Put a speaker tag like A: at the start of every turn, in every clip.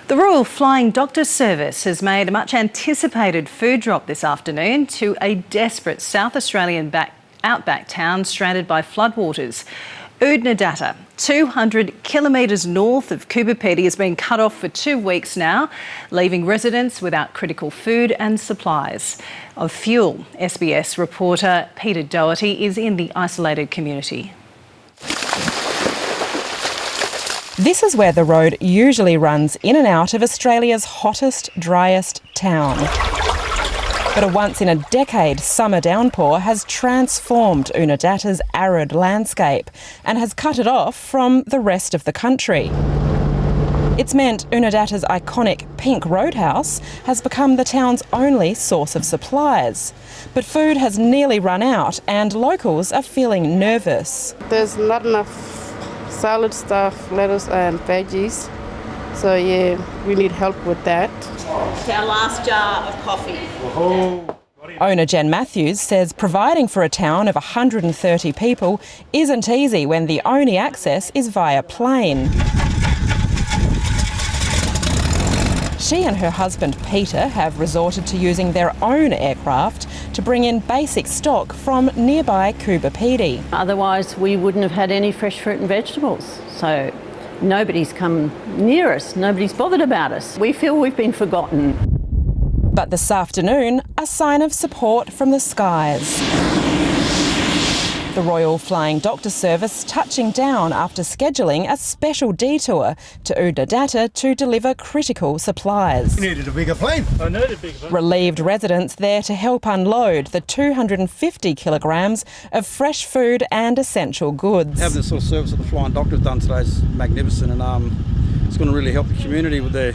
A: The Royal Flying Doctor Service has made a much anticipated food drop this afternoon to a desperate South Australian outback town stranded by floodwaters. Oodnadatta, 200 kilometres north of Coober Pedy, has been cut off for 2 weeks now, leaving residents without critical food and supplies of fuel. SBS reporter Peter Doherty is in the isolated community.
B: This is where the road usually runs in and out of Australia's hottest, driest town. But a once-in-a-decade summer downpour has transformed Oodnadatta's arid landscape and has cut it off from the rest of the country. It's meant Oodnadatta's iconic pink roadhouse has become the town's only source of supplies. But food has nearly run out and locals are feeling nervous.
C: There's not enough salad stuff, lettuce and veggies. So yeah, we need help with that.
D: It's our last jar of coffee.
B: Owner Jen Matthews says providing for a town of 130 people isn't easy when the only access is via plane. She and her husband Peter have resorted to using their own aircraft to bring in basic stock from nearby Coober Pedy.
D: Otherwise we wouldn't have had any fresh fruit and vegetables. So nobody's come near us, nobody's bothered about us. We feel we've been forgotten.
B: But this afternoon, a sign of support from the skies. The Royal Flying Doctor Service touching down after scheduling a special detour to Oodnadatta to deliver critical supplies.
E: You needed a bigger plane. I needed a bigger plane.
B: Relieved residents there to help unload the 250 kilograms of fresh food and essential goods.
E: Having this sort of service that the Flying Doctor's done today is magnificent, and it's going to really help the community with their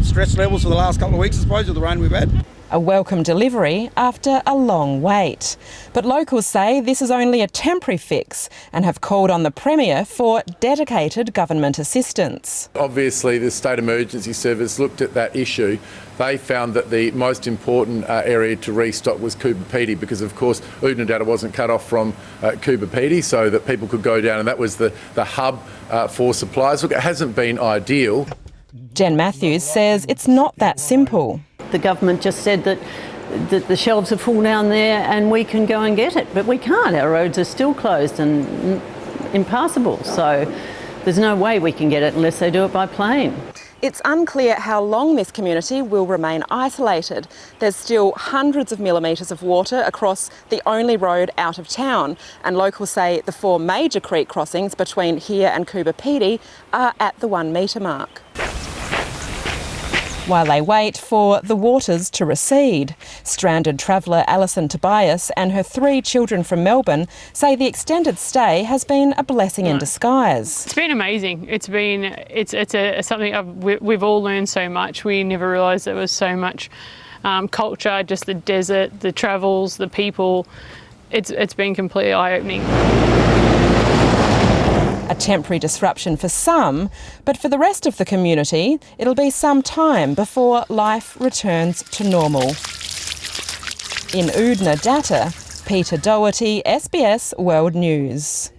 E: stress levels for the last couple of weeks, I suppose, with the rain we've had.
B: A welcome delivery after a long wait. But locals say this is only a temporary fix and have called on the Premier for dedicated government assistance.
F: Obviously, the State Emergency Service looked at that issue. They found that the most important area to restock was Coober Pedy because, of course, Oodnadatta wasn't cut off from Coober Pedy so that people could go down, and that was the hub for supplies. Look, it hasn't been ideal.
B: Jen Matthews says it's not that simple.
D: The government just said that the shelves are full down there and we can go and get it, but we can't. Our roads are still closed and impassable, so there's no way we can get it unless they do it by plane.
B: It's unclear how long this community will remain isolated. There's still hundreds of millimetres of water across the only road out of town, and locals say the 4 major creek crossings between here and Coober Pedy are at the 1 metre mark. While they wait for the waters to recede, stranded traveller Alison Tobias and her 3 children from Melbourne say the extended stay has been a blessing in disguise.
G: It's been amazing. It's something we've all learned so much. We never realised there was so much culture, just the desert, the travels, the people. It's been completely eye-opening.
B: A temporary disruption for some, but for the rest of the community, it'll be some time before life returns to normal. In Oodnadatta, Peter Doherty, SBS World News.